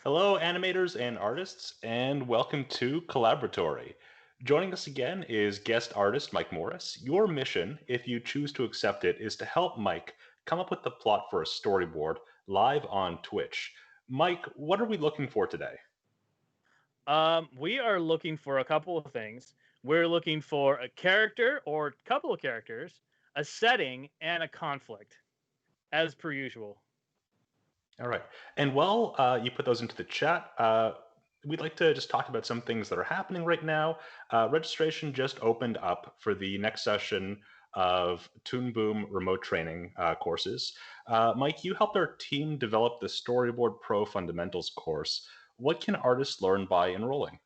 Hello, animators and artists, and welcome to Collaboratory. Joining us again is guest artist Mike Morris. Your mission, if you choose to accept it, is to help Mike come up with the plot for a storyboard live on Twitch. Mike, what are we looking for today? We are looking for a couple of things. We're looking for a character or a couple of characters, a setting, and a conflict, as per usual. All right. And while you put those into the chat, we'd like to just talk about some things that are happening right now. Registration just opened up for the next session of Toon Boom remote training courses. Mike, you helped our team develop the Storyboard Pro Fundamentals course. What can artists learn by enrolling?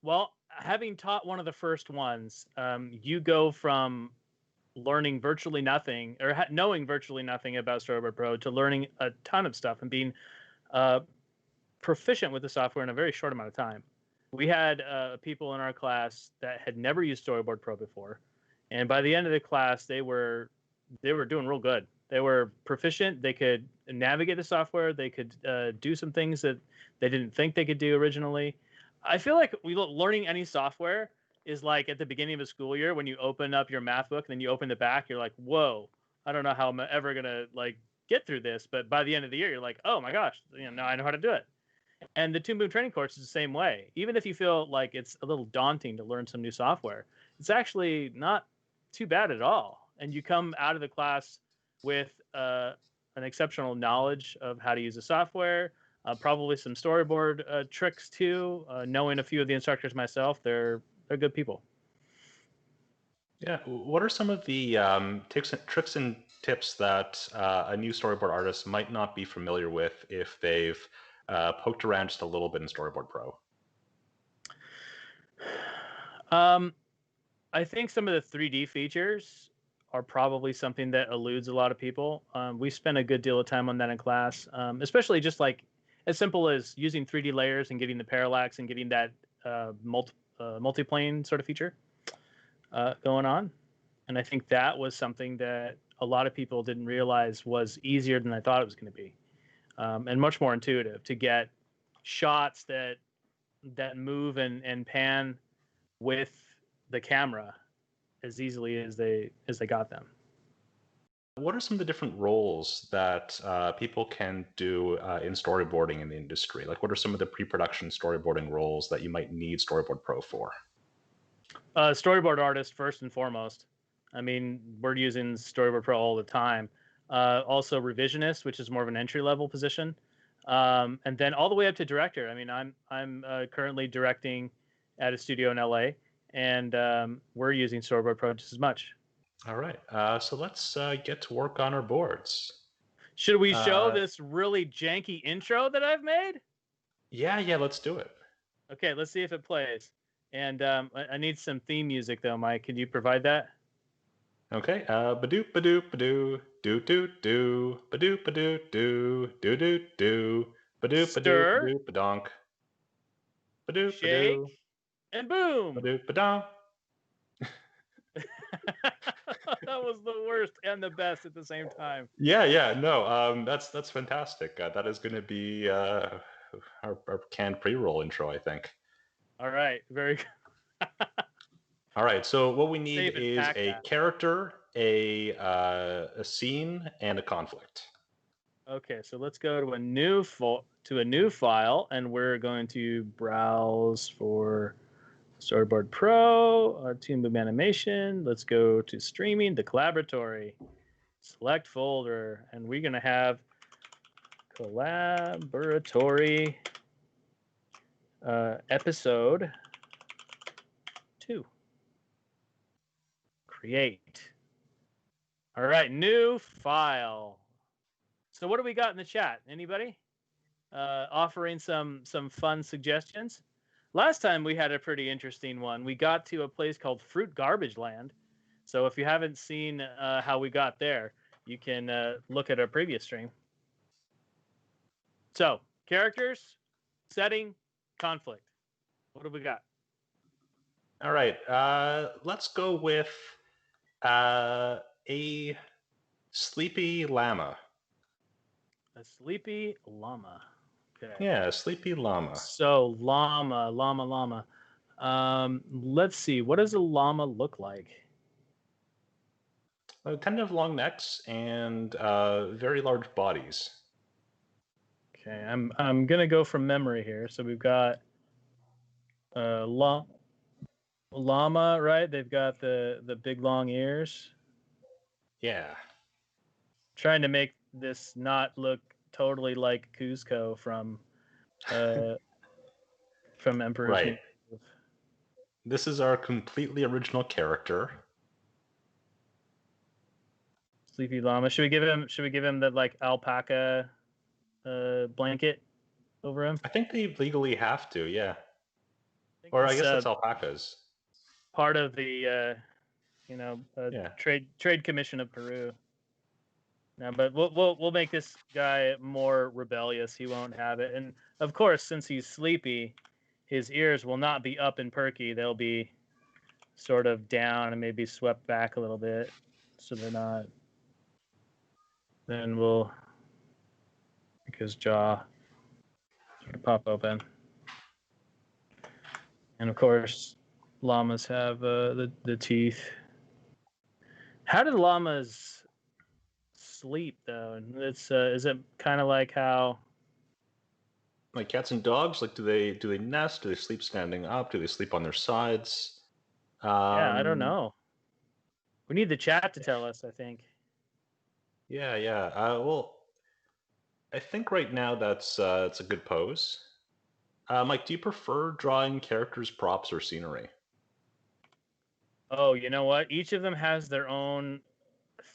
Well, having taught one of the first ones, you go from learning virtually nothing or knowing virtually nothing about Storyboard Pro to learning a ton of stuff and being uh, proficient with the software in a very short amount of time. We had people in our class that had never used Storyboard Pro before, and by the end of the class, they were doing real good. They were proficient. They could navigate the software. They could do some things that they didn't think they could do originally. I feel like learning any software is like at the beginning of a school year when you open up your math book and then you open the back. You're like, whoa, I don't know how I'm ever gonna like get through this. But by the end of the year, you're like, oh my gosh, now I know how to do it. And the Toon Boom training course is the same way. Even if you feel like it's a little daunting to learn some new software, it's actually not too bad at all. And you come out of the class with an exceptional knowledge of how to use the software, probably some storyboard tricks too. Knowing a few of the instructors myself, they're good people. Yeah, what are some of the tricks and tips that a new storyboard artist might not be familiar with if they've poked around just a little bit in Storyboard Pro? Um, I think some of the 3D features are probably something that eludes a lot of people. We spent a good deal of time on that in class, especially just like as simple as using 3D layers and getting the parallax and getting that multiplane sort of feature going on. And I think that was something that a lot of people didn't realize was easier than I thought it was going to be, and much more intuitive to get shots that move and pan with the camera as easily as they got them. What are some of the different roles that people can do in storyboarding in the industry? Like, what are some of the pre-production storyboarding roles that you might need Storyboard Pro for? Storyboard artist first and foremost. I mean, we're using Storyboard Pro all the time. Also revisionist, which is more of an entry level position, and then all the way up to director. I mean, I'm currently directing at a studio in LA, and we're using Storyboard Pro just as much. All right, so let's get to work on our boards. Should we show Uh, this really janky intro that I've made? yeah, let's do it. Okay, let's see if it plays. And I need some theme music though, Mike. Can you provide that? Okay, ba-doop, ba-doop, ba-doo, doo, doo, ba-doop, ba-doo, doo, doo, ba-doop, ba-doop, Stir, ba-doop, ba-donk, ba-doop, shake, ba-doo, and boom. ba-doop, ba-donk. That was the worst and the best at the same time. Yeah, no, that's fantastic. That is going to be our canned pre-roll intro, I think. All right, very good. All right, so what we need Save and is pack a that. character, a scene, and a conflict. Okay, so let's go to a new file, and we're going to browse for Storyboard Pro, Toon Boom Animation. Let's go to streaming, the Collaboratory, select folder, and we're going to have Collaboratory episode 2. Create. All right, new file. So what do we got in the chat? Anybody offering some fun suggestions? Last time we had a pretty interesting one. We got to a place called Fruit Garbage Land. So if you haven't seen how we got there, you can look at our previous stream. So characters, setting, conflict. What do we got? All right, let's go with a sleepy llama. A sleepy llama. Okay. Yeah, sleepy llama. So llama. Let's see. What does a llama look like? Tend to have long necks and very large bodies. Okay, I'm gonna go from memory here. So we've got uh la- llama, right? They've got the big long ears. Yeah, Trying to make this not look totally like Cuzco uh from Emperor's right. New Groove. This is our completely original character. Sleepy llama. Should we give him the like alpaca blanket over him? I think they legally have to, yeah. I think Or I it's guess that's alpacas. part of the Yeah. trade commission of Peru. No, but we'll make this guy more rebellious. He won't have it, and of course, since he's sleepy, his ears will not be up and perky. They'll be sort of down and maybe swept back a little bit, so they're not. Then we'll make his jaw sort of pop open, and of course, llamas have the teeth. How do llamas sleep though? And it's is it kind of like how? Like cats and dogs, like do they nest? Do they sleep standing up? Do they sleep on their sides? Yeah, I don't Um, know. We need the chat to tell us, I think. yeah, yeah. Well, I think right now it's a good pose. Mike, do you prefer drawing characters, props, or scenery? Oh, you know what? Each of them has their own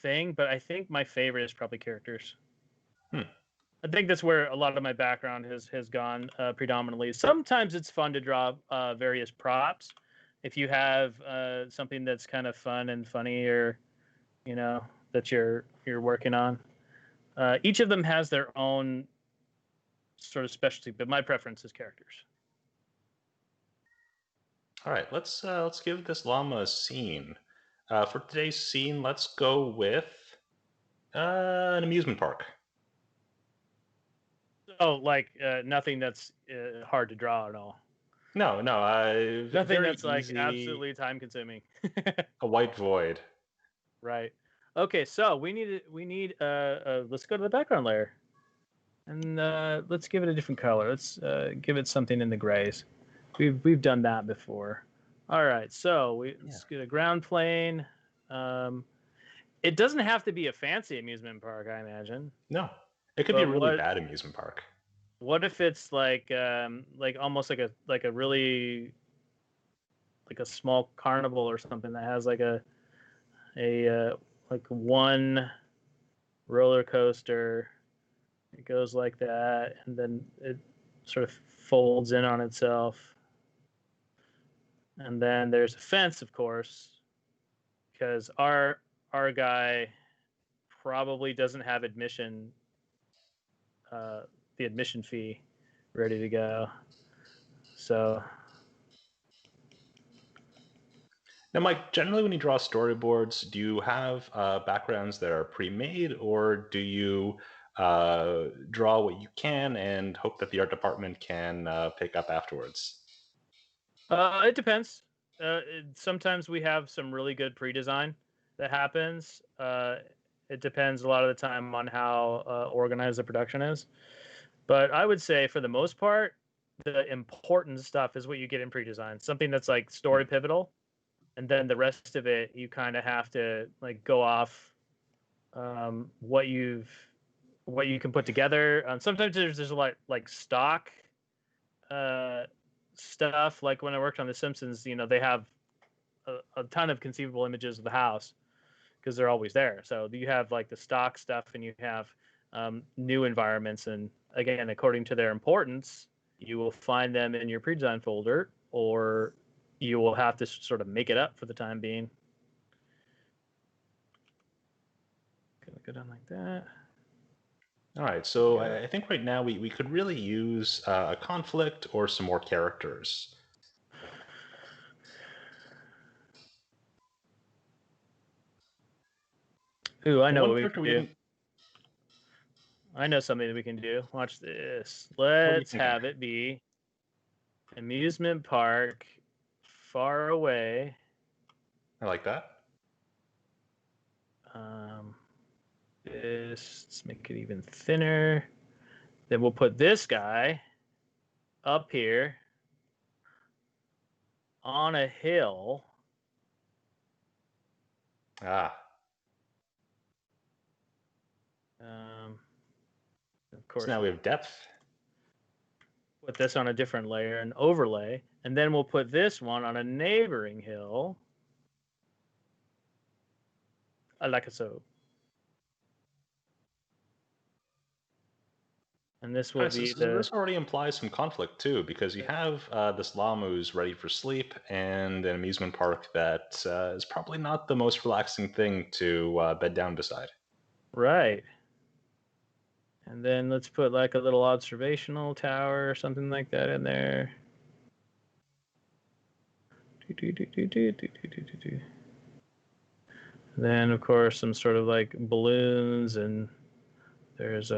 thing, but I think my favorite is probably characters. Hmm. I think that's where a lot of my background has gone predominantly. Sometimes it's fun to draw various props. If you have something that's kind of fun and funny, or you know that you're working on, each of them has their own sort of specialty. But my preference is characters. All right, let's give this llama a scene. For today's scene, let's go with an amusement park. Oh, like nothing that's hard to draw at all. No, no, Nothing very that's like easy. absolutely time consuming. A white void. Right. Okay, so we need let's go to the background layer. And let's give it a different color. Let's give it something in the grays. We've done that before. All right, so Yeah. let's get a ground plane. Um, it doesn't have to be a fancy amusement park, I imagine. No, it could be a But really bad amusement park. what if it's like almost like a really like a small carnival or something that has like a like one roller coaster. It goes like that, and then it sort of folds in on itself. And then there's a fence, of course, because our guy probably doesn't have uh, the admission fee ready to go. So Now, Mike, generally when you draw storyboards, do you have backgrounds that are pre-made, or do you draw what you can and hope that the art department can pick up afterwards? it depends. Sometimes we have some really good pre-design that happens. It depends a lot of the time on how organized the production is. But I would say for the most part, the important stuff is what you get in pre-design. Something that's like story pivotal, and then the rest of it you kind of have to like go off what you can put together. Sometimes there's a lot like stock uh, stuff. Like when I worked on The Simpsons, they have a ton of conceivable images of the house because they're always there. So you have like the stock stuff, and you have new environments, and again, according to their importance, you will find them in your pre-design folder, or you will have to sort of make it up for the time being. Gonna go down like that. All right, so I think right now we could really use a conflict or some more characters. Ooh, I And know one what we character could we do. didn't I know something that we can do. Watch this. What are you Let's thinking? have it be amusement park far away. I like that. Let's make it even thinner. Then we'll put this guy up here on a hill. Ah, Of so course, now we we'll have depth. put this on a different layer, an overlay, and then we'll put this one on a neighboring hill. Like so. And this will All right, be so the this already implies some conflict too, because you have this llama who's ready for sleep and an amusement park that is probably not the most relaxing thing to bed down beside. right. And then let's put like a little observational tower or something like that in there. Then, of course, some sort of like balloons, and there's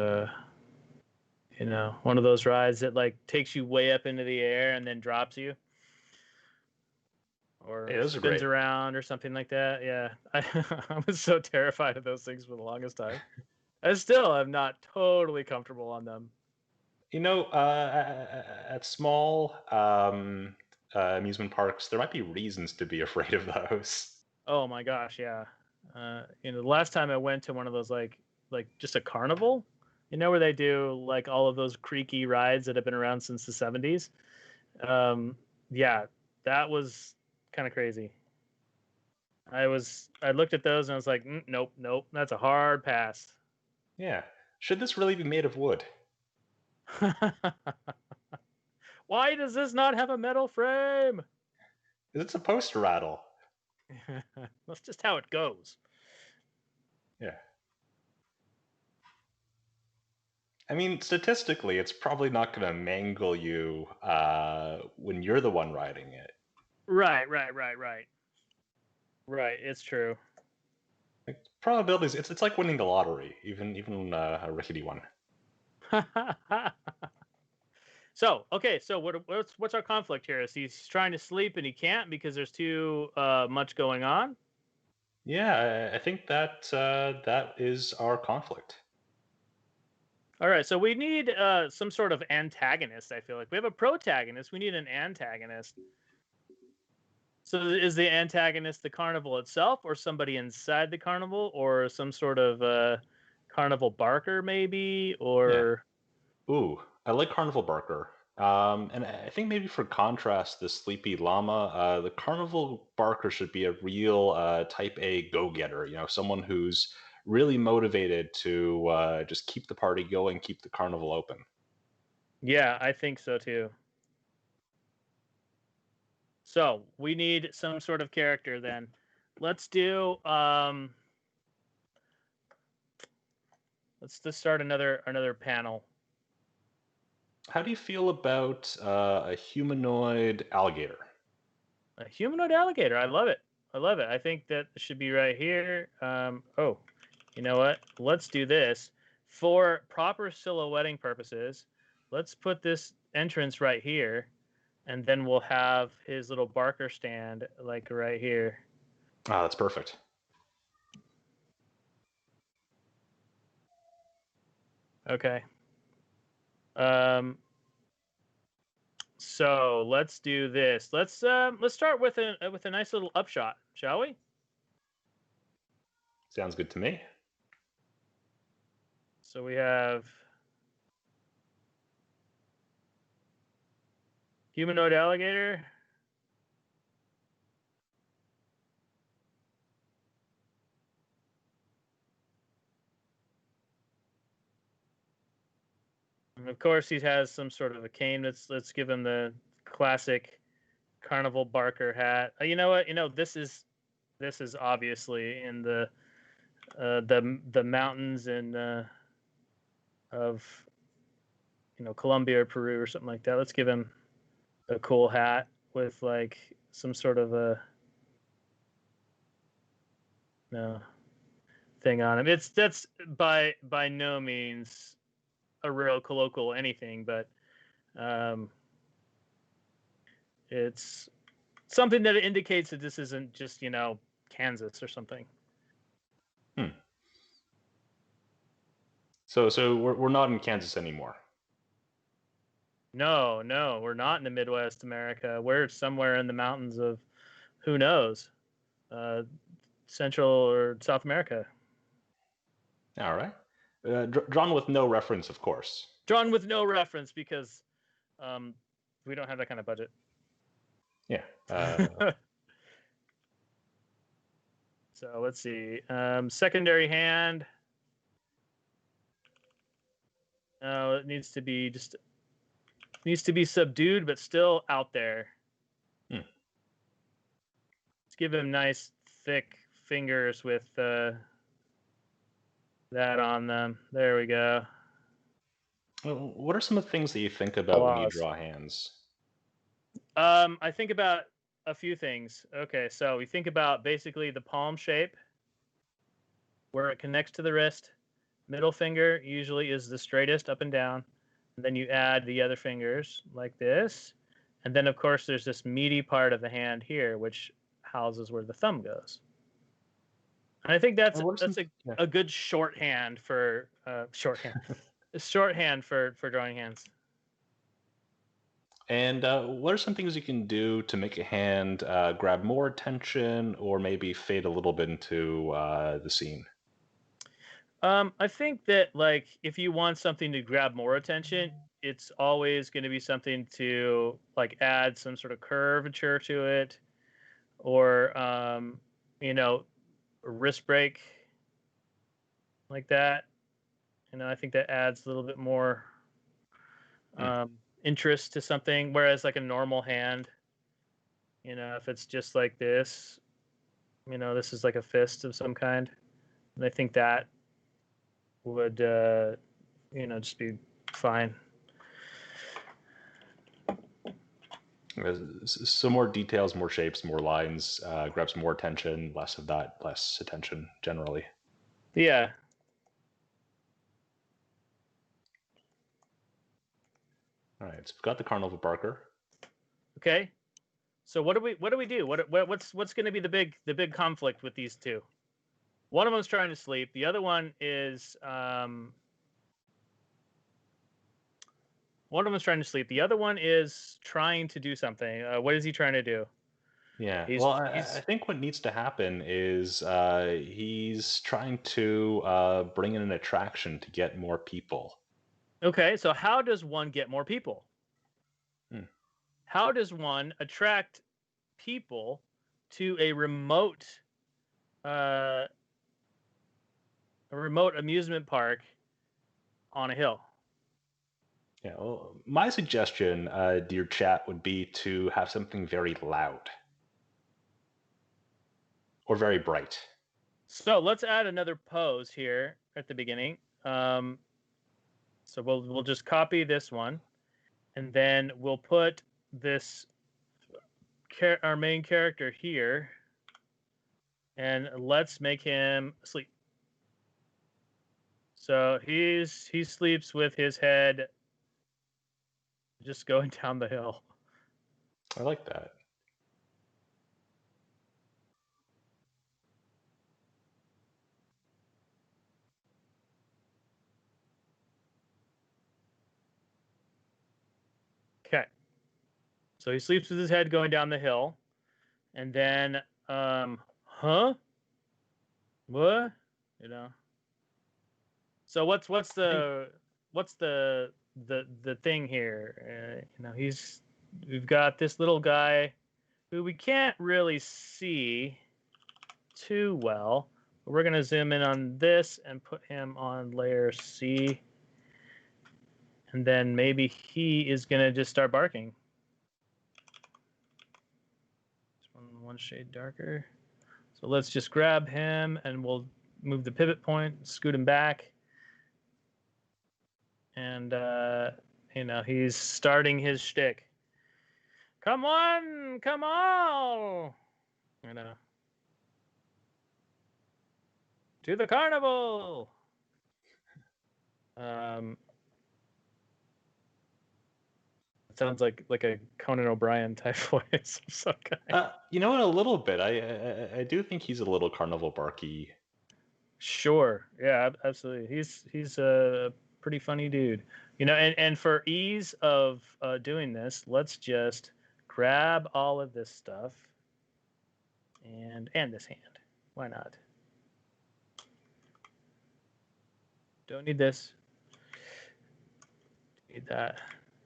one of those rides that like takes you way up into the air and then drops you Hey, or those are spins great. around or something like that. Yeah, I was so terrified of those things for the longest time. I still am not totally comfortable on them. You know, at small amusement parks, there might be reasons to be afraid of those. Oh my gosh, yeah. The last time I went to one of those like just a carnival, where they do like all of those creaky rides that have been around since the 70s. Yeah, that was kind of crazy. I looked at those and I was like, nope, nope, that's a hard pass. Yeah. Should this really be made of wood? Why does this not have a metal frame? It's supposed to rattle. That's just how it goes. Yeah. I mean, statistically, it's probably not going to mangle you when you're the one riding it. Right, right, right, right. Right, it's true. Like, probabilities, it's like winning the lottery, even a rickety one. So okay, so what's our conflict here? Is he's trying to sleep and he can't because there's too much going on? Yeah, I think that is our conflict. All right, so we need some sort of antagonist. I feel like we have a protagonist. We need an antagonist. So is the antagonist the carnival itself, or somebody inside the carnival, or some sort of carnival barker, maybe, Yeah. or Ooh, I like Carnival Barker. And I think maybe for contrast, the sleepy llama, the Carnival Barker should be a real type A go-getter. You know, someone who's really motivated to just keep the party going, keep the carnival open. yeah, I think so too. So we need some sort of character then. Let's do let's just start another panel. How do you feel about a humanoid alligator? A humanoid alligator. I love it. I love it. I think that should be right here. Oh, you know what? Let's do this for proper silhouetting purposes. Let's put this entrance right here, and then we'll have his little barker stand like right here. Ah, that's perfect. Okay. Um, so let's do this. Let's start with a nice little upshot, shall we? Sounds good to me. So we have humanoid alligator. And of course, he has some sort of a cane. Let's give him the classic carnival barker hat. You know what? This is obviously in the mountains in of Colombia or Peru or something like that. Let's give him a cool hat with like some sort of a no thing on him. That's by no means a real colloquial anything, but it's something that indicates that this isn't just, Kansas or something. So we're not in Kansas anymore. No, we're not in the Midwest America. We're somewhere in the mountains of who knows, Central or South America. All right. Drawn with no reference, of course. Drawn with no reference because we don't have that kind of budget. Yeah. So let's see. Secondary hand. It needs to be subdued, but still out there. Let's give him nice, thick fingers with that on them. There we go. Well, what are some of the things that you think about when you draw hands? I think about a few things. Okay, so we think about basically the palm shape, where it connects to the wrist. Middle finger usually is the straightest up and down. And then you add the other fingers like this. And then, of course, there's this meaty part of the hand here, which houses where the thumb goes. And I think that's a good shorthand for shorthand. Shorthand for drawing hands. And what are some things you can do to make a hand grab more attention or maybe fade a little bit into the scene? I think that, like, if you want something to grab more attention, it's always going to be something to, like, add some sort of curvature to it, or a wrist break like that. I think that adds a little bit more interest to something. Whereas, like, a normal hand, if it's just like this, this is like a fist of some kind, and I think that would just be fine. So more details, more shapes, more lines, grabs more attention, less of that, less attention generally. Yeah. All right, so we've got the carnival barker. Okay. So what do we do? What's going to be the big conflict with these two? One of them's trying to sleep. The other one is The other one is trying to do something. What is he trying to do? Yeah. I think what needs to happen is he's trying to bring in an attraction to get more people. Okay, so how does one get more people? How does one attract people to a remote amusement park on a hill? Yeah, well, my suggestion, dear chat, would be to have something very loud or very bright. So let's add another pose here at the beginning. So we'll just copy this one, and then we'll put this our main character here, and let's make him sleep. So he sleeps with his head just going down the hill. I like that. Okay. So he sleeps with his head going down the hill, and then what? So what's the thing here? We've got this little guy who we can't really see too well. But we're gonna zoom in on this and put him on layer C, and then maybe he is gonna just start barking. One shade darker. So let's just grab him, and we'll move the pivot point, scoot him back. And he's starting his shtick. Come on, to the carnival. sounds like a Conan O'Brien type voice of some kind. You know what? A little bit. I do think he's a little carnival barky. Sure. Yeah, absolutely. He's a pretty funny dude. You know, and for ease of doing this, let's just grab all of this stuff and this hand. Why not? Don't need this. Need that.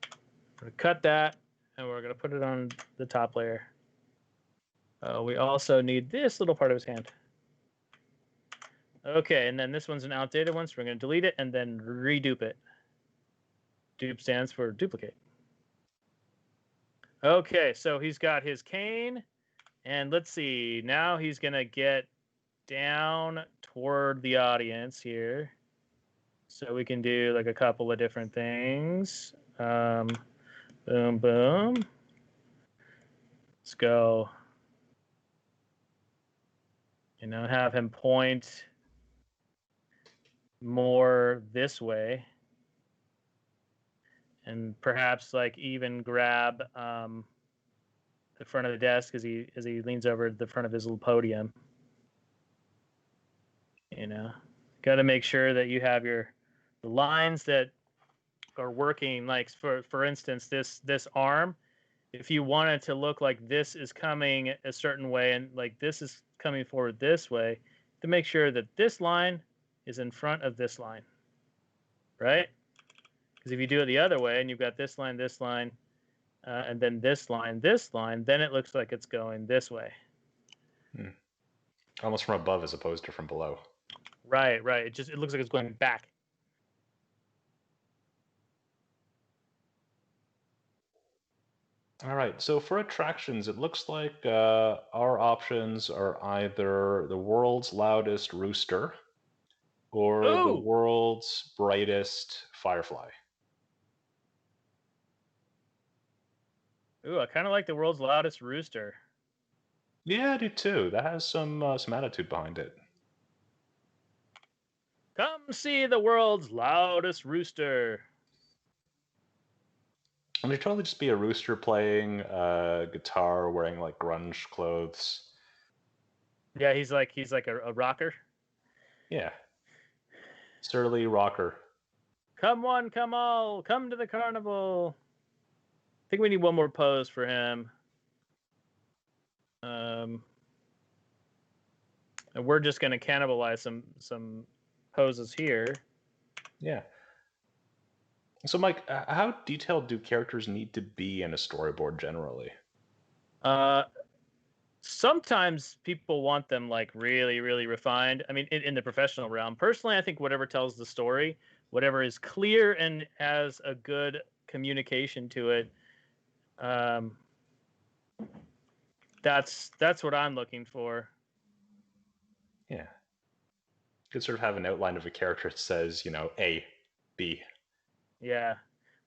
I'm gonna cut that, and we're gonna put it on the top layer. We also need this little part of his hand. Okay, and then this one's an outdated one, so we're going to delete it and then redupe it. Dupe stands for duplicate. Okay, so he's got his cane, and let's see. Now he's going to get down toward the audience here. So we can do like a couple of different things. Boom, boom. Let's go. You know, have him point more this way, and perhaps like even grab the front of the desk as he leans over the front of his little podium. You know, got to make sure that you have the lines that are working. Like for instance, this arm, if you want it to look like this is coming a certain way and like this is coming forward this way, to make sure that this line is in front of this line, right? Because if you do it the other way and you've got this line, and then this line, then it looks like it's going this way. Almost from above as opposed to from below. Right. It looks like it's going back. All right, so for attractions, it looks like our options are either the world's loudest rooster or the Ooh! world's brightest firefly. Ooh, I kind of like the world's loudest rooster. Yeah, I do too. That has some attitude behind it. Come see the world's loudest rooster. I mean, it'd totally just be a rooster playing guitar, wearing like grunge clothes. Yeah, he's like a rocker. Yeah, surly rocker. Come one, come all, come to the carnival. I think we need one more pose for him. And we're just going to cannibalize some poses here. Yeah. So, Mike, how detailed do characters need to be in a storyboard generally? Sometimes people want them like really, really refined. I mean, in the professional realm, personally, I think whatever tells the story, whatever is clear and has a good communication to it, that's what I'm looking for. Yeah. You could sort of have an outline of a character that says, you know, A, B. Yeah.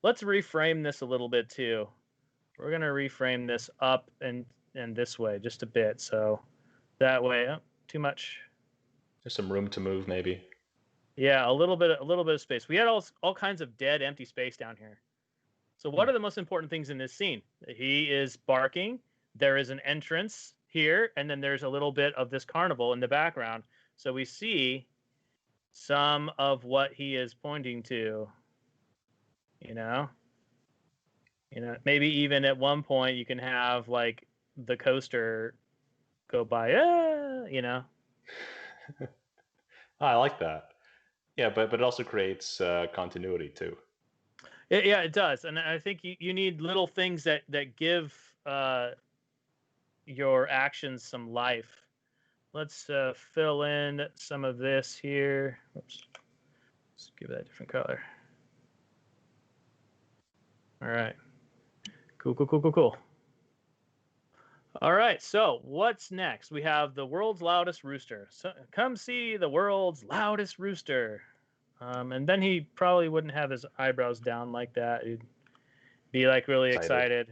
Let's reframe this a little bit too. We're going to reframe this up and this way just a bit. So that way, too much. There's some room to move, maybe. Yeah, a little bit of space. We had all kinds of dead, empty space down here. So what are the most important things in this scene? He is barking. There is an entrance here, and then there's a little bit of this carnival in the background. So we see some of what he is pointing to. You know, maybe even at one point you can have like the coaster go by. You know. I like that. Yeah, but it also creates continuity too. Yeah, it does, and I think you need little things that give your actions some life. Let's fill in some of this here. Oops. Let's give that a different color. All right. Cool. All right, so what's next? We have the world's loudest rooster. So come see the world's loudest rooster. And then he probably wouldn't have his eyebrows down like that. He'd be like really excited.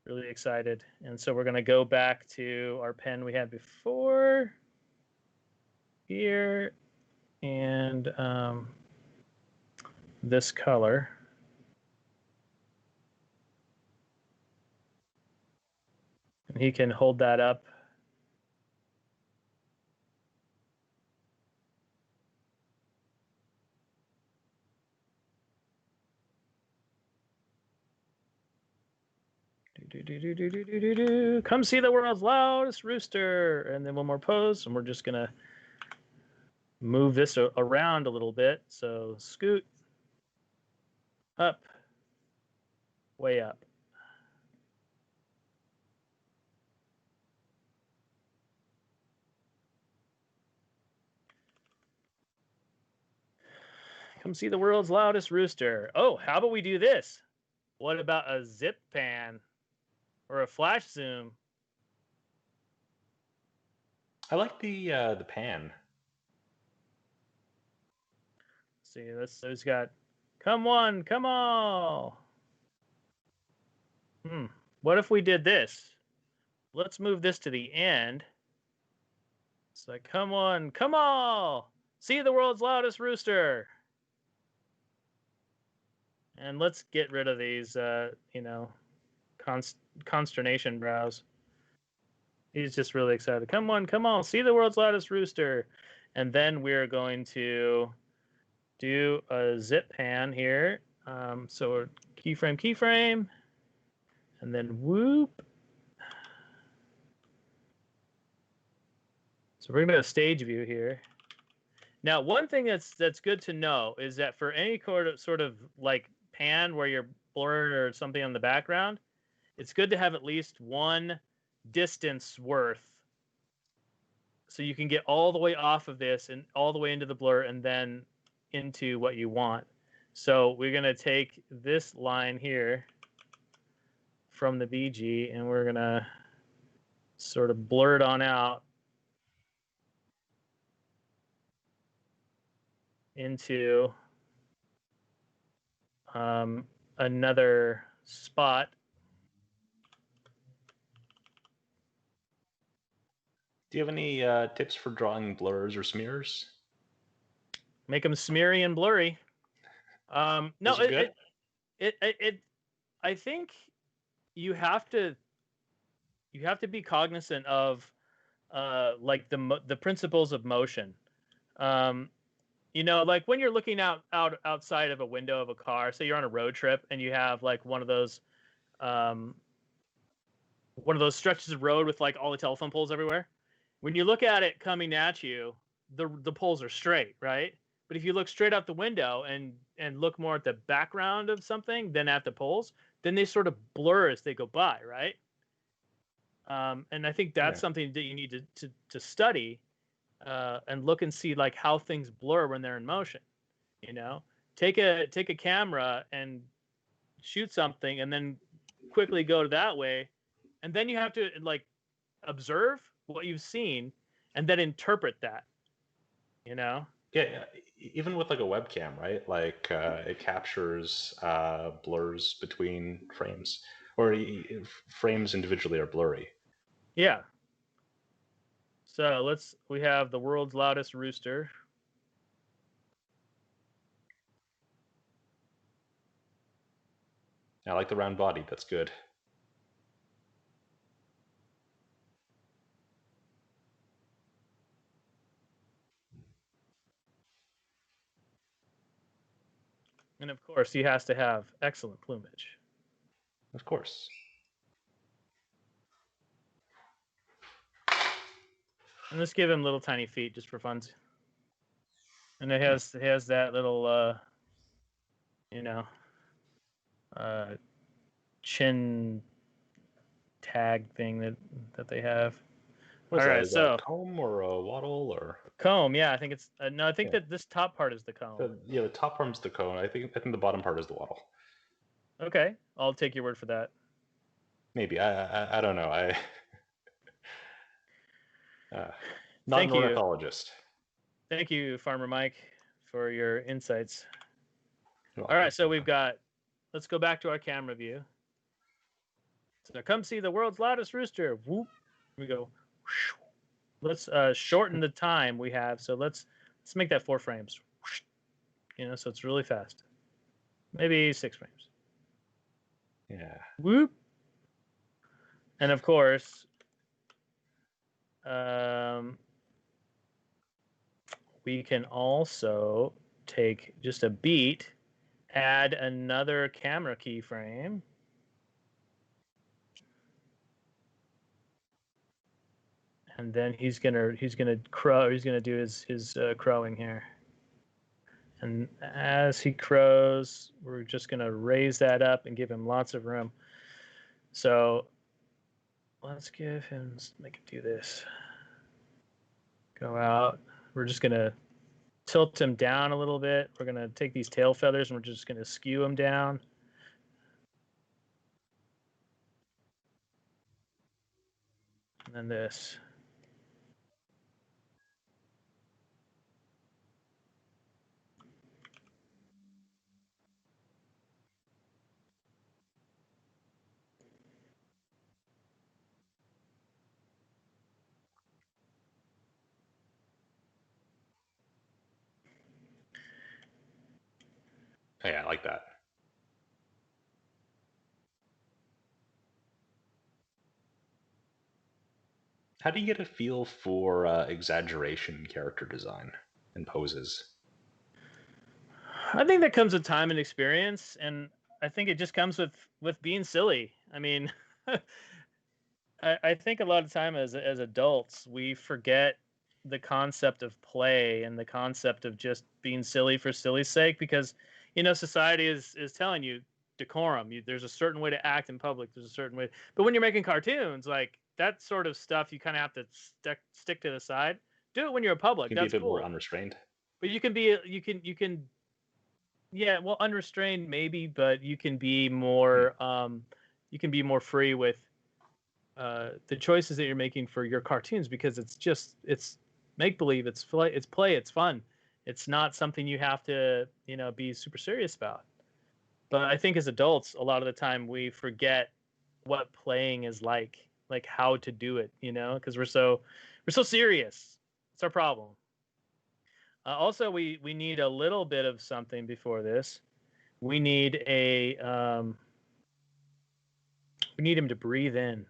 Really excited. And so we're going to go back to our pen we had before here, and this color. And he can hold that up. Come see the world's loudest rooster. And then one more pose, and we're just gonna move this around a little bit. So scoot up, way up. Come see the world's loudest rooster. Oh, how about we do this? What about a zip pan or a flash zoom? I like the pan. See, this so it's got come one, come all. What if we did this? Let's move this to the end. It's like, come on, come all. See the world's loudest rooster. And let's get rid of these, consternation brows. He's just really excited. Come on, come on, see the world's loudest rooster. And then we're going to do a zip pan here. So keyframe, and then whoop. So we're going to go stage view here. Now, one thing that's good to know is that for any sort of like pan where you're blurred or something on the background, it's good to have at least one distance worth, so you can get all the way off of this and all the way into the blur and then into what you want. So we're going to take this line here from the BG and we're going to sort of blur it on out into another spot. Do you have any tips for drawing blurs or smears? Make them smeary and blurry. No, it I think you have to be cognizant of like the principles of motion. Like when you're looking outside of a window of a car, say you're on a road trip and you have like one of those stretches of road with like all the telephone poles everywhere. When you look at it coming at you, the poles are straight, right? But if you look straight out the window and look more at the background of something than at the poles, then they sort of blur as they go by, right? And I think that's something that you need to study and look and see like how things blur when they're in motion. Take a camera and shoot something, and then quickly go to that way, and then you have to like observe what you've seen and then interpret that. Yeah, even with like a webcam, right? Like it captures blurs between frames, or frames individually are blurry. Yeah. So we have the world's loudest rooster. I like the round body. That's good. And of course, he has to have excellent plumage. Of course. And let's give him little tiny feet just for fun. And it has that little chin tag thing that they have. What's that? Is that a comb or a wattle or comb? Yeah, I think it's no. I think that this top part is the comb. The top part's the comb. I think the bottom part is the wattle. Okay, I'll take your word for that. Maybe I don't know. Not an ornithologist. Thank you, Farmer Mike, for your insights. All right, so let's go back to our camera view. So come see the world's loudest rooster. Whoop. Here we go. Let's shorten the time we have. So let's make that 4 frames. So it's really fast. Maybe 6 frames. Yeah. Whoop. And of course, we can also take just a beat, add another camera keyframe. And then he's gonna crow. He's gonna do his crowing here. And as he crows, we're just gonna raise that up and give him lots of room. So let's give him, let's make him do this. Go out. We're just gonna tilt him down a little bit. We're gonna take these tail feathers and we're just gonna skew him down. And then this. Oh, yeah, I like that. How do you get a feel for exaggeration character design and poses? I think that comes with time and experience, and I think it just comes with being silly. I mean, I think a lot of time as adults we forget the concept of play and the concept of just being silly for silly's sake, because society is telling you decorum. There's a certain way to act in public. There's a certain way, but when you're making cartoons, like that sort of stuff, you kind of have to stick to the side. Do it when you're in You public. can be a That's bit more cool. unrestrained. But you can yeah, well, unrestrained maybe, but you can be more free with the choices that you're making for your cartoons, because it's make believe, it's play, it's fun. It's not something you have to be super serious about. But I think as adults, a lot of the time we forget what playing is like how to do it, because we're so serious. It's our problem. Also, we need a little bit of something before this. We need we need him to breathe in.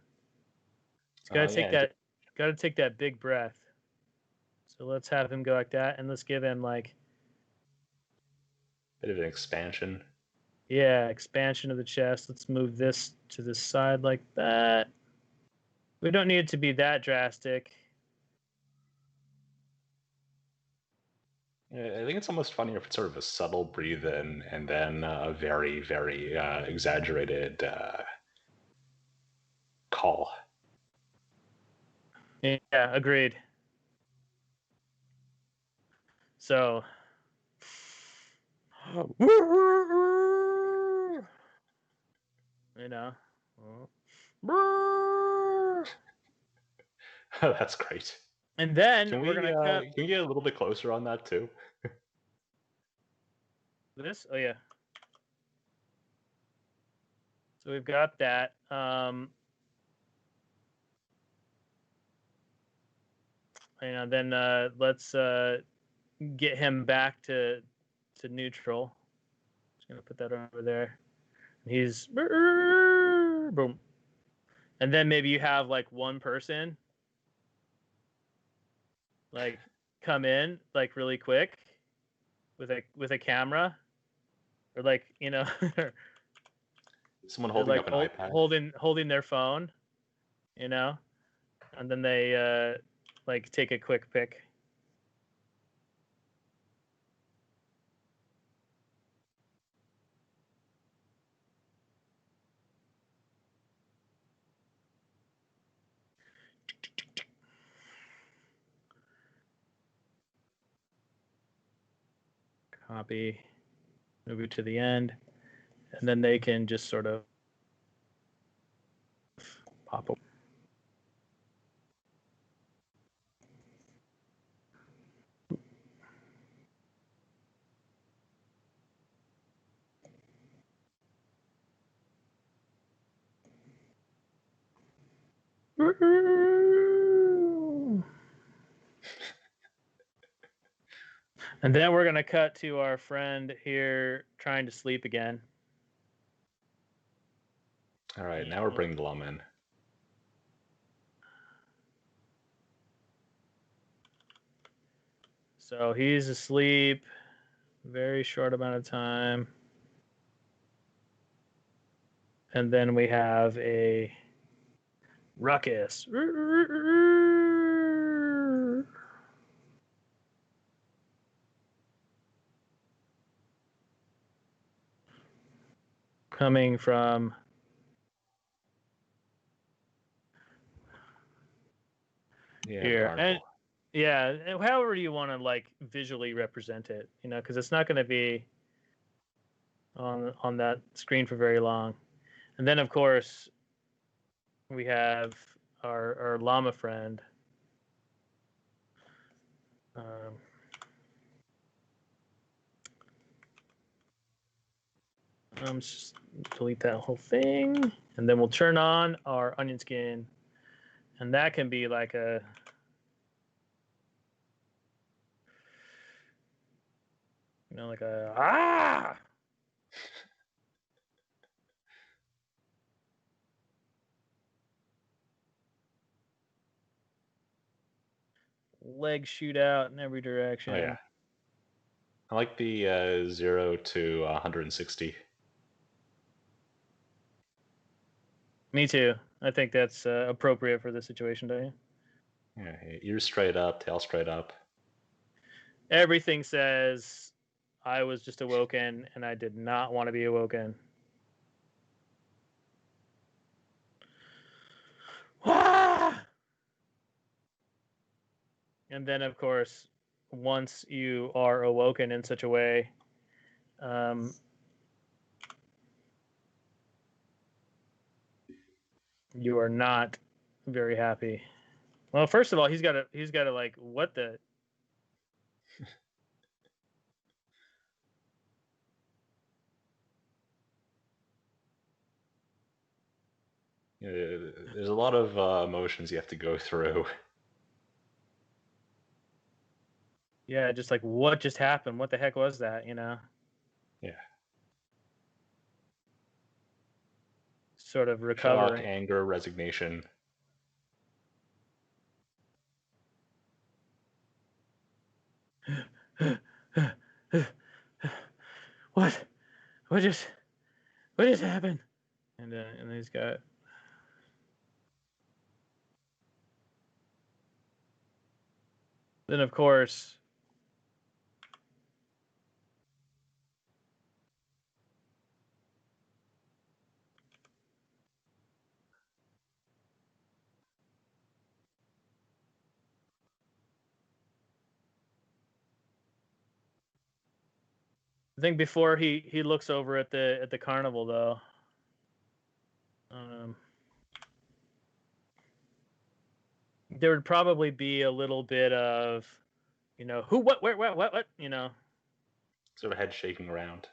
He's got to take Yeah, that big breath. So let's have him go like that, and let's give him like, bit of an expansion. yeah, expansion of the chest. Let's move this to the side like that. We don't need it to be that drastic. I think it's almost funnier if it's sort of a subtle breathe in and then a very, very exaggerated call. Yeah, agreed. So, you know, That's great. and then Can we're we gonna cut can we get a little bit closer on that too? this. Oh yeah. So we've got that. Then let's get him back to neutral. Just gonna put that over there. He's boom. And then maybe you have like one person like come in like really quick with a camera, or like Someone they're holding like up an iPad. holding their phone, and then they like take a quick pic. Copy, move it to the end, and then they can just sort of pop up. And then we're gonna cut to our friend here trying to sleep again. All right, now we're bringing the Llama in. So he's asleep. Very short amount of time. And then we have a ruckus. Coming from here. And yeah, however you want to like visually represent it, you know, because it's not going to be on that screen for very long. And then of course we have our llama friend. Just delete that whole thing, and then we'll turn on our onion skin, and that can be like a like a legs shoot out in every direction. Oh yeah, I like the 0 to 160. Me too. I think that's appropriate for the situation, don't you? Yeah, ears straight up, tail straight up. Everything says I was just awoken and I did not want to be awoken. And then, of course, once you are awoken in such a way, you are not very happy. Well, first of all, he's got to like, what the? There's a lot of emotions you have to go through. Yeah, just like, what just happened? What the heck was that, you know? Yeah. Sort of recovering. Shock, anger, resignation. What? What just happened? And he's got. Then of course. I think before he looks over at the carnival though. There would probably be a little bit of, you know, who, what, where, what, you know. Sort of head shaking around.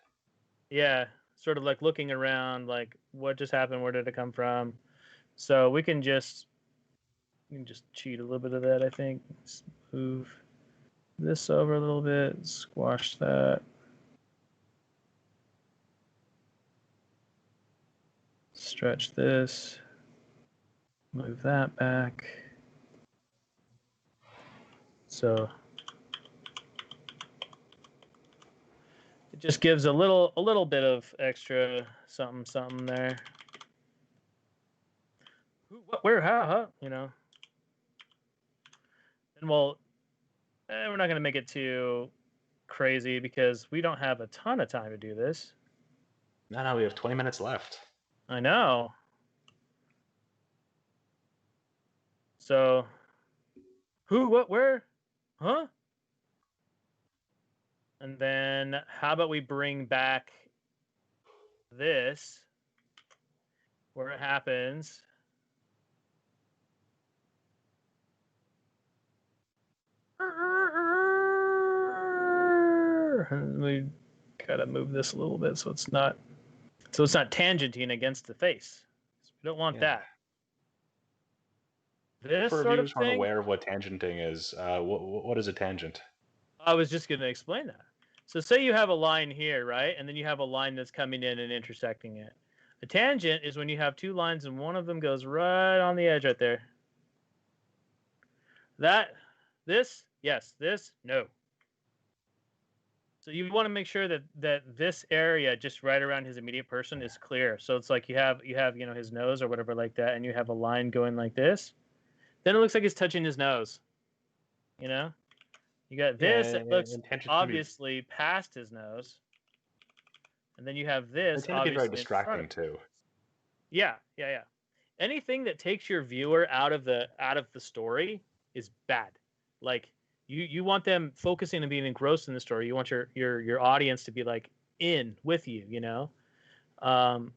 Yeah, sort of like looking around, like what just happened, where did it come from? So we can just cheat a little bit of that, I think. Let's move this over a little bit, squash that. Stretch this, move that back. So it just gives a little bit of extra something there. Who, what, where, how, you know. And we're not going to make it too crazy because we don't have a ton of time to do this. No, we have 20 minutes left. I know. So, who, what, where, huh? And then how about we bring back this where it happens. And we gotta move this a little bit so it's not tangenting against the face. We don't want that. This For sort of viewers who aren't thing. aware of what tangenting is, what is a tangent? I was just going to explain that. So say you have a line here, right? And then you have a line that's coming in and intersecting it. A tangent is when you have two lines and one of them goes right on the edge right there. This, yes. This, no. So you want to make sure that this area just right around his immediate person is clear. So it's like you have his nose or whatever like that, and you have a line going like this. Then it looks like he's touching his nose. You know, you got this that looks Intention can be obviously past his nose, and then you have they this tend to be very obviously in front distracting of his too. nose. Yeah, yeah, yeah. Anything that takes your viewer out of the story is bad. Like you want them focusing and being engrossed in the story. You want your audience to be like in with you, Um,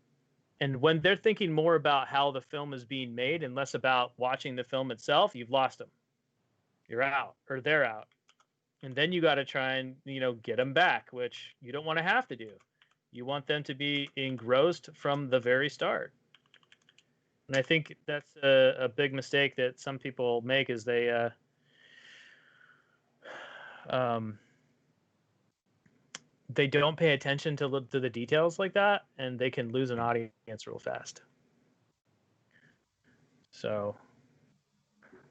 and when they're thinking more about how the film is being made and less about watching the film itself, you've lost them. You're out, or they're out. And then you got to try and get them back, which you don't want to have to do. You want them to be engrossed from the very start. And I think that's a big mistake that some people make is um, they don't pay attention to the details like that, and they can lose an audience real fast. So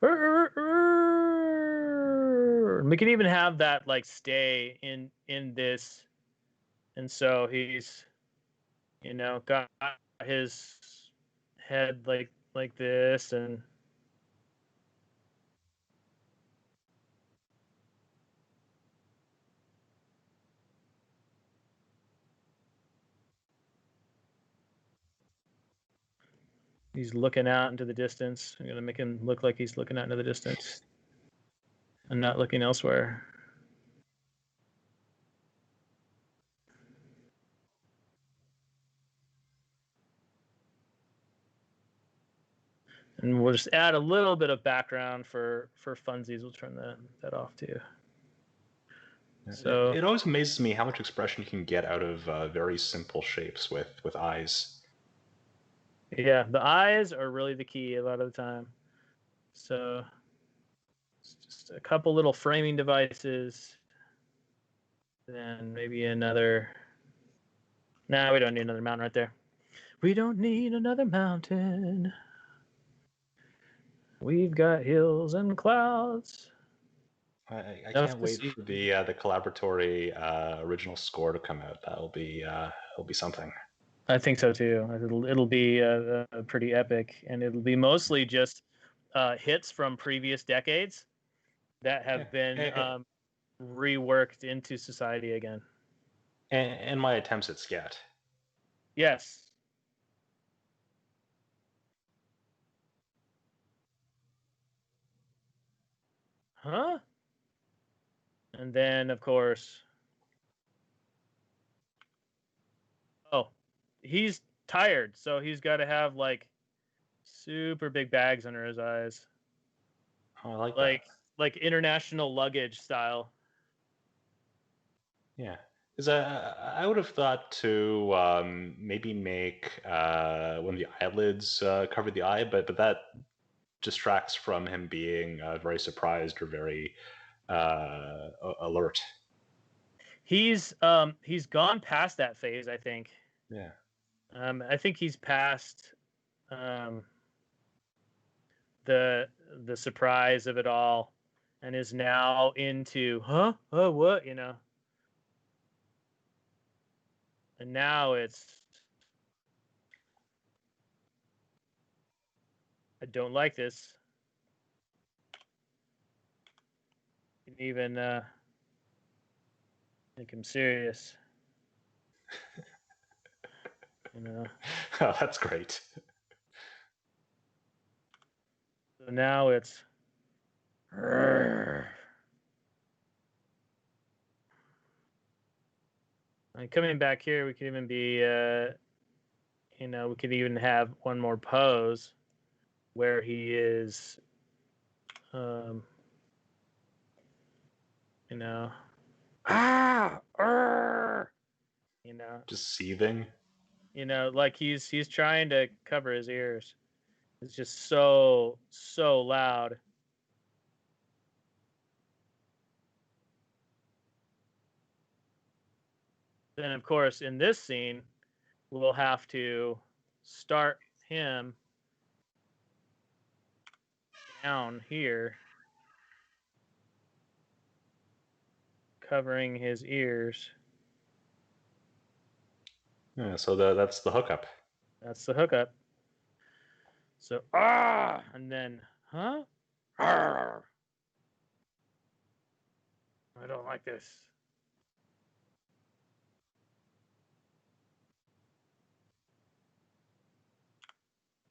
we can even have that like stay in this, and so he's got his head like this, and he's looking out into the distance. I'm gonna make him look like he's looking out into the distance and not looking elsewhere. And we'll just add a little bit of background for funsies. We'll turn that off too. So It always amazes me how much expression you can get out of very simple shapes with eyes. yeah, the eyes are really the key a lot of the time. So it's just a couple little framing devices. Then maybe another. Nah, we don't need another mountain right there. We don't need another mountain. We've got hills and clouds. I Enough can't to wait see. for the Collaboratory original score to come out. It'll be something. I think so too. It'll be pretty epic, and it'll be mostly just hits from previous decades that Yeah, have been reworked into society again. and my attempts at scat. Yes. Huh? And then, of course, oh, he's tired, so he's got to have like super big bags under his eyes, Oh, I like that. like international luggage style. Yeah, because I would have thought to maybe make one of the eyelids cover the eye, but that distracts from him being very surprised or very alert. He's gone past that phase, I think. Yeah. I think he's past um, the the surprise of it all, and is now into oh what and now it's I don't like this. You can even make him serious, you know. Oh, that's great. So now it's and coming back here. We could even be we could even have one more pose where he is um you know ah you know Just seething. like he's trying to cover his ears. It's just so loud. Then of course in this scene we'll have to start him down here, covering his ears. Yeah, so that's the hookup. That's the hookup. So, and then, huh? I don't like this.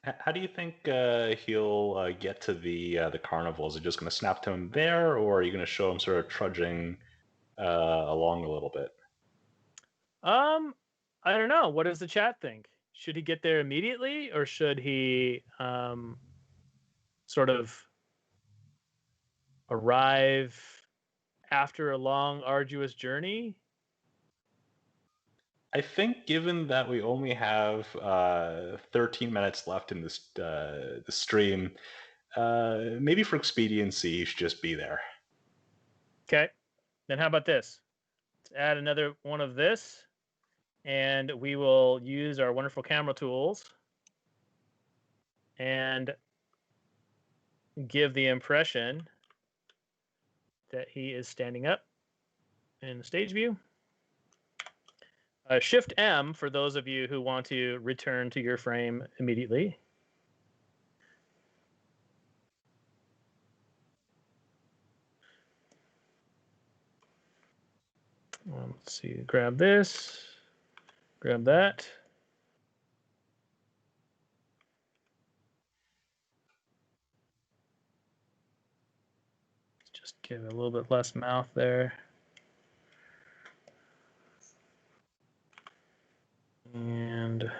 How do you think he'll get to the carnival? Is it just going to snap to him there, or are you going to show him sort of trudging along a little bit? I don't know. What does the chat think? Should he get there immediately, or should he sort of arrive after a long, arduous journey? I think, given that we only have 13 minutes left in this the stream, maybe for expediency, he should just be there. Okay. Then how about this? Let's add another one of this, and we will use our wonderful camera tools and give the impression that he is standing up in the stage view. Shift M for those of you who want to return to your frame immediately. Let's see, grab this, grab that. Let's just give it a little bit less mouth there. And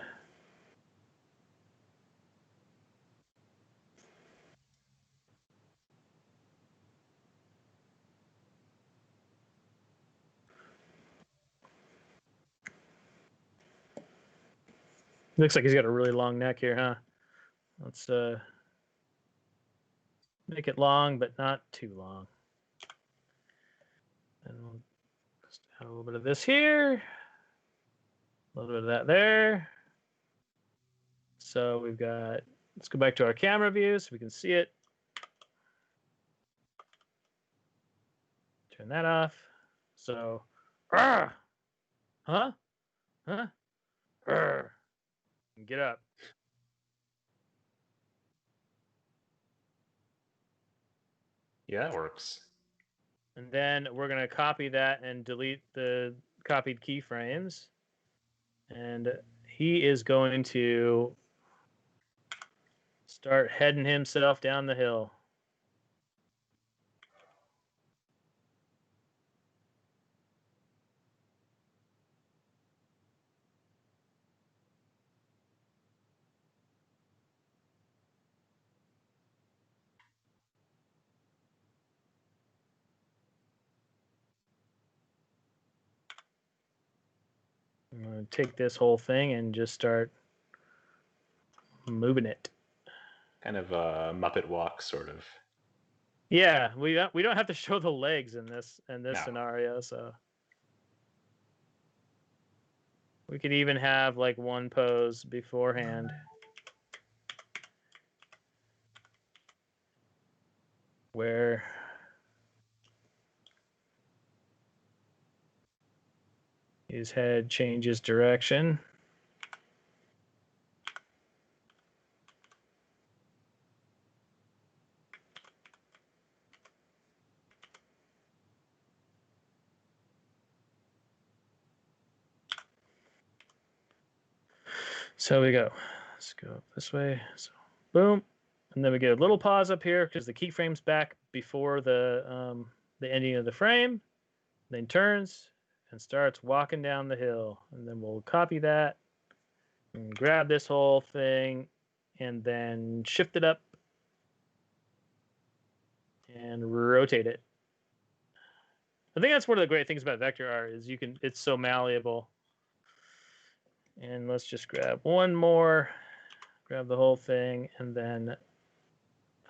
looks like he's got a really long neck here, huh? Let's make it long, but not too long. And we'll just add a little bit of this here, a little bit of that there. So we've got, let's go back to our camera view so we can see it. Turn that off. So, huh? Huh? Get up. Yeah, that works. And then we're going to copy that and delete the copied keyframes. And he is going to start heading himself down the hill. I'm going to take this whole thing and just start moving it. Kind of a Muppet walk, sort of. Yeah, we don't have to show the legs in this No. scenario, so we could even have like one pose beforehand where his head changes direction. So we go. Let's go this way. So boom, and then we get a little pause up here because the keyframe's back before the ending of the frame. Then turns and starts walking down the hill, and then we'll copy that and grab this whole thing, and then shift it up and rotate it. I think that's one of the great things about vector art is it's so malleable. And let's just grab one more, grab the whole thing, and then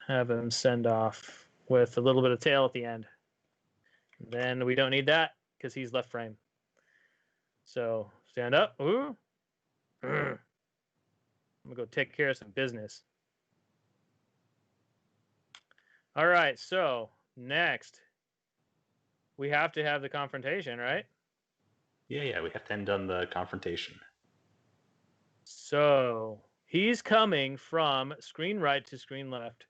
have him send off with a little bit of tail at the end. Then we don't need that because he's left frame. So stand up. Ooh. I'm gonna go take care of some business. All right, so next We have to have the confrontation, right? Yeah, we have to end on the confrontation. So he's coming from screen right to screen left.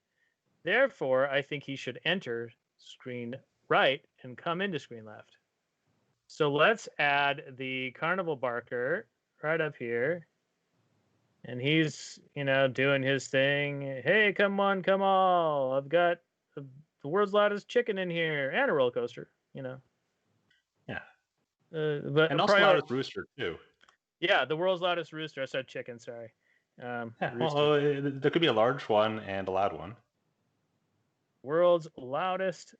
Therefore, I think he should enter screen right and come into screen left. So let's add the carnival barker right up here. And he's, doing his thing. Hey, come on, come all. I've got the world's loudest chicken in here and a roller coaster. Yeah. But And also loudest rooster, too. Yeah, the world's loudest rooster. I said chicken, sorry. Yeah, Rooster. well, there could be a large one and a loud one. World's loudest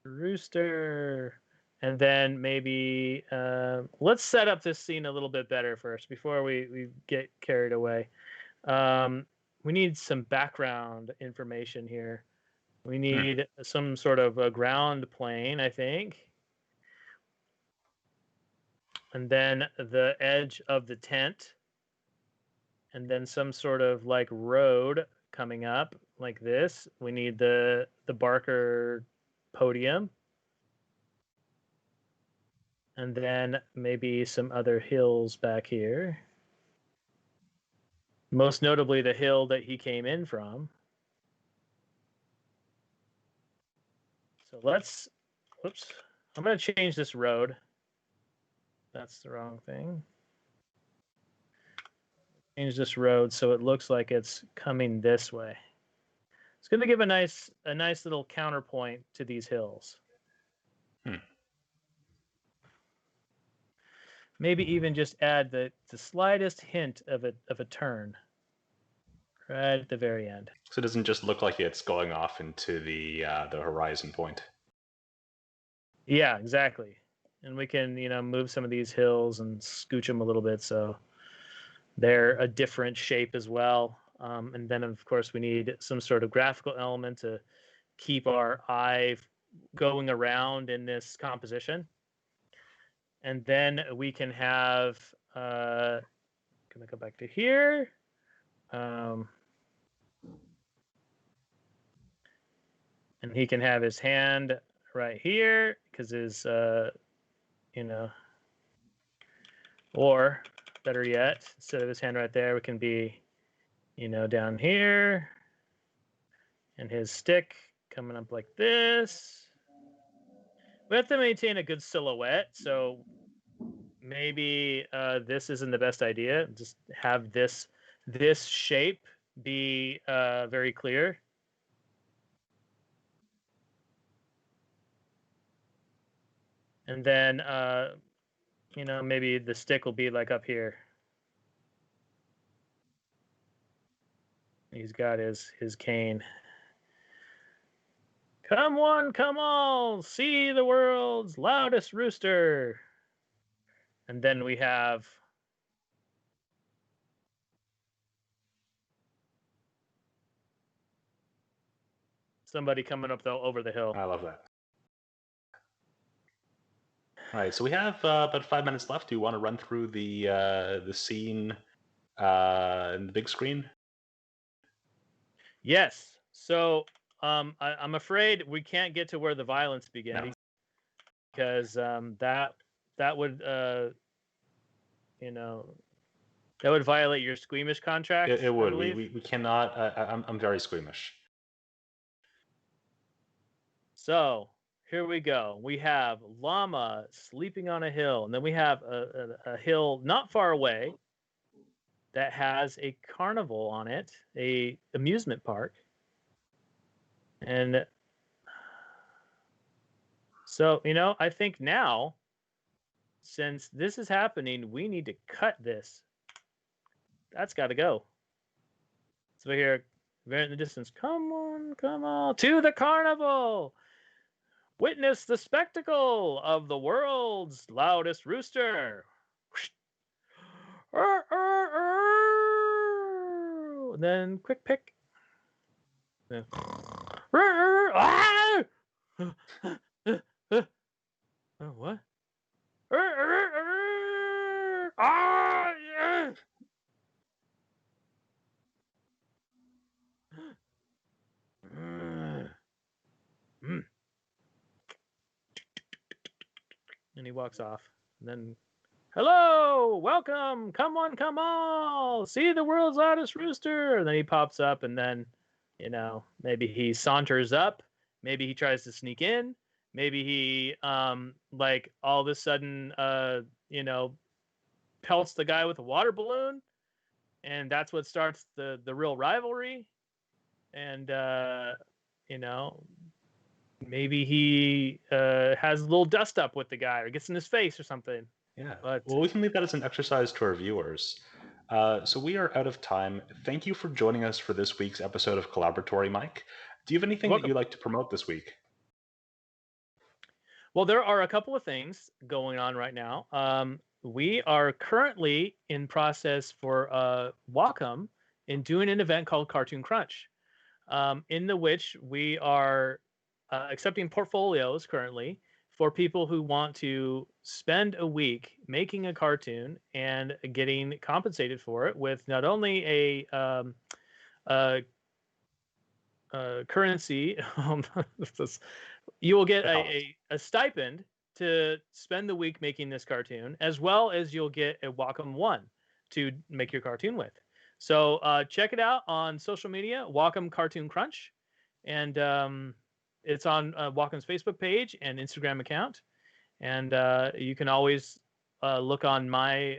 rooster. And then maybe let's set up this scene a little bit better first before we get carried away. We need some background information here. We need some sort of a ground plane, I think. And then the edge of the tent. And then some sort of like road coming up like this. We need the Barker podium. And then maybe some other hills back here. Most notably the hill that he came in from. So let's, whoops, I'm going to change this road. That's the wrong thing. Change this road so it looks like it's coming this way. It's going to give a nice little counterpoint to these hills. Maybe even just add the slightest hint of a turn right at the very end. So it doesn't just look like it's going off into the horizon point. Yeah, exactly. And we can, move some of these hills and scooch them a little bit so they're a different shape as well. And then, of course, we need some sort of graphical element to keep our eye going around in this composition. And then we can have, gonna go back to here. And he can have his hand right here because his, or better yet, instead of his hand right there, we can be, down here and his stick coming up like this. We have to maintain a good silhouette, so maybe this isn't the best idea. Just have this shape be very clear. And then, maybe the stick will be like up here. He's got his cane. Come one, come all, see the world's loudest rooster. And then we have somebody coming up over the hill. I love that. All right, so we have about 5 minutes left. Do you want to run through the scene in the big screen? Yes. So I'm afraid we can't get to where the violence begins because that would that would violate your squeamish contract. It would. We cannot. I'm very squeamish. So here we go. We have Llama sleeping on a hill, and then we have a hill not far away that has a carnival on it, a amusement park. And so, I think now, since this is happening, we need to cut this. That's got to go. So here, very in the distance, come on, to the carnival. Witness the spectacle of the world's loudest rooster. And then quick pick. Then, what? he walks off. And then, hello, welcome, come on, see the world's loudest rooster. And then he pops up, and then, maybe he saunters up, maybe he tries to sneak in, maybe he, like all of a sudden, pelts the guy with a water balloon, and that's what starts the real rivalry. And you know, maybe he has a little dust up with the guy or gets in his face or something. Yeah. But Well, we can leave that as an exercise to our viewers. So we are out of time. Thank you for joining us for this week's episode of Collaboratory, Mike. Do you have anything that welcome. you'd like to promote this week? Well, there are a couple of things going on right now. We are currently in process for Wacom in doing an event called Cartoon Crunch, in the which we are accepting portfolios currently for people who want to spend a week making a cartoon and getting compensated for it with not only a currency. You will get a stipend to spend the week making this cartoon, as well as you'll get a Wacom One to make your cartoon with. So check it out on social media, Wacom Cartoon Crunch, and it's on Wacom's Facebook page and Instagram account. And you can always look on my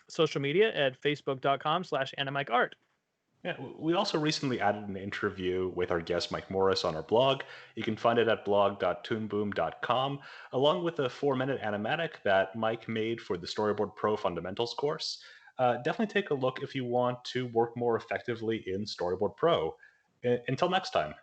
social media at facebook.com/animicart. Yeah, we also recently added an interview with our guest Mike Morris on our blog. You can find it at blog.toonboom.com, along with a 4-minute animatic that Mike made for the Storyboard Pro Fundamentals course. Definitely take a look if you want to work more effectively in Storyboard Pro. Until next time.